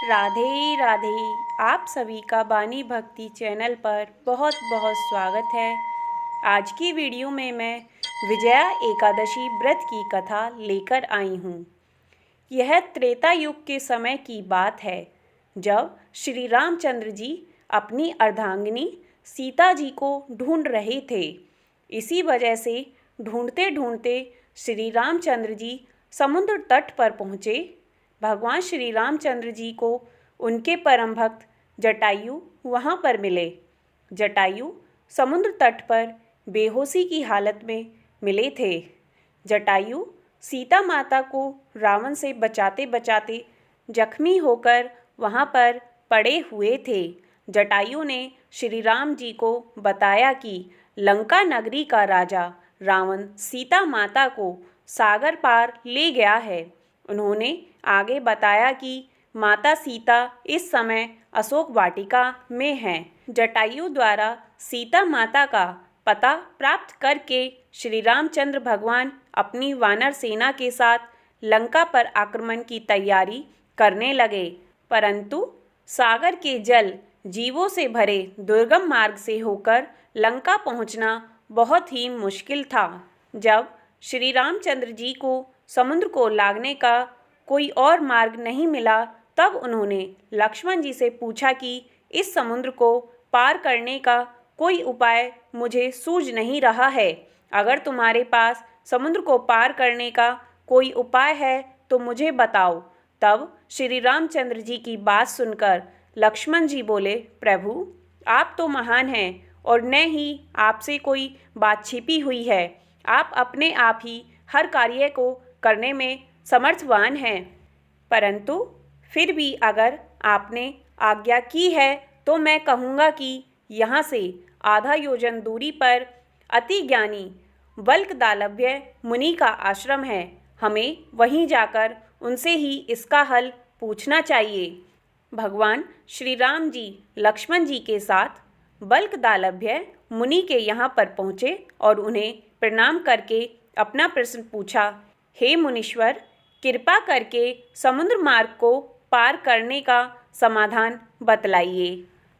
राधे राधे। आप सभी का बानी भक्ति चैनल पर बहुत बहुत स्वागत है। आज की वीडियो में मैं विजया एकादशी व्रत की कथा लेकर आई हूँ। यह त्रेता युग के समय की बात है, जब श्री रामचंद्र जी अपनी अर्धांगिनी सीता जी को ढूंढ रहे थे। इसी वजह से ढूंढते ढूंढते श्री रामचंद्र जी समुद्र तट पर पहुँचे। भगवान श्री रामचंद्र जी को उनके परम भक्त जटायु वहाँ पर मिले। जटायु समुद्र तट पर बेहोशी की हालत में मिले थे। जटायु सीता माता को रावण से बचाते बचाते जख्मी होकर वहाँ पर पड़े हुए थे। जटायु ने श्री राम जी को बताया कि लंका नगरी का राजा रावण सीता माता को सागर पार ले गया है। उन्होंने आगे बताया कि माता सीता इस समय अशोक वाटिका में हैं। जटायु द्वारा सीता माता का पता प्राप्त करके श्री रामचंद्र भगवान अपनी वानर सेना के साथ लंका पर आक्रमण की तैयारी करने लगे, परंतु सागर के जल जीवों से भरे दुर्गम मार्ग से होकर लंका पहुंचना बहुत ही मुश्किल था। जब श्री रामचंद्र जी को समुद्र को लागने का कोई और मार्ग नहीं मिला, तब उन्होंने लक्ष्मण जी से पूछा कि इस समुद्र को पार करने का कोई उपाय मुझे सूझ नहीं रहा है। अगर तुम्हारे पास समुद्र को पार करने का कोई उपाय है तो मुझे बताओ। तब श्री रामचंद्र जी की बात सुनकर लक्ष्मण जी बोले, प्रभु आप तो महान हैं और न ही आपसे कोई बात छिपी हुई है। आप अपने आप ही हर कार्य को करने में समर्थवान हैं, परंतु फिर भी अगर आपने आज्ञा की है तो मैं कहूँगा कि यहाँ से आधा योजन दूरी पर अति ज्ञानी वल्कदालभ्य मुनि का आश्रम है। हमें वहीं जाकर उनसे ही इसका हल पूछना चाहिए। भगवान श्री राम जी लक्ष्मण जी के साथ वल्कदालभ्य मुनि के यहाँ पर पहुँचे और उन्हें प्रणाम करके अपना प्रश्न पूछा। हे मुनीश्वर, कृपा करके समुद्र मार्ग को पार करने का समाधान बतलाइए।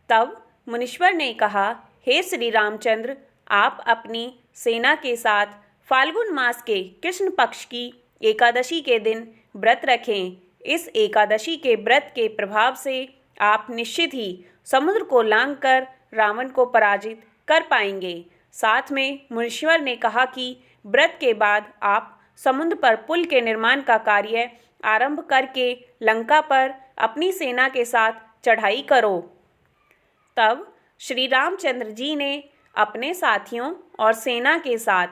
तब मुनीश्वर ने कहा, हे श्री रामचंद्र, आप अपनी सेना के साथ फाल्गुन मास के कृष्ण पक्ष की एकादशी के दिन व्रत रखें। इस एकादशी के व्रत के प्रभाव से आप निश्चित ही समुद्र को लांघकर रावण को पराजित कर पाएंगे। साथ में मुनीश्वर ने कहा कि व्रत के बाद आप समुद्र पर पुल के निर्माण का कार्य आरंभ करके लंका पर अपनी सेना के साथ चढ़ाई करो। तब श्री रामचंद्र जी ने अपने साथियों और सेना के साथ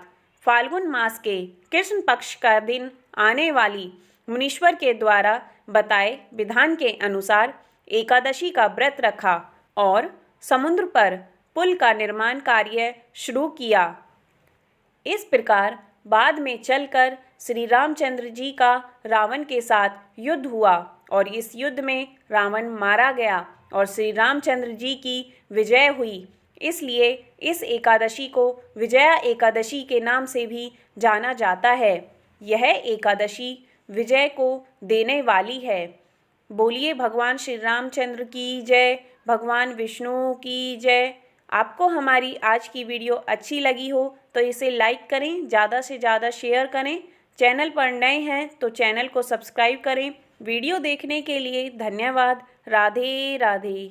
फाल्गुन मास के कृष्ण पक्ष का दिन आने वाली मुनीश्वर के द्वारा बताए विधान के अनुसार एकादशी का व्रत रखा और समुद्र पर पुल का निर्माण कार्य शुरू किया। इस प्रकार बाद में चलकर श्री रामचंद्र जी का रावण के साथ युद्ध हुआ और इस युद्ध में रावण मारा गया और श्री रामचंद्र जी की विजय हुई। इसलिए इस एकादशी को विजया एकादशी के नाम से भी जाना जाता है। यह एकादशी विजय को देने वाली है। बोलिए भगवान श्री रामचंद्र की जय, भगवान विष्णु की जय। आपको हमारी आज की वीडियो अच्छी लगी हो तो इसे लाइक करें, ज़्यादा से ज़्यादा शेयर करें। चैनल पर नए हैं तो चैनल को सब्सक्राइब करें। वीडियो देखने के लिए धन्यवाद। राधे राधे।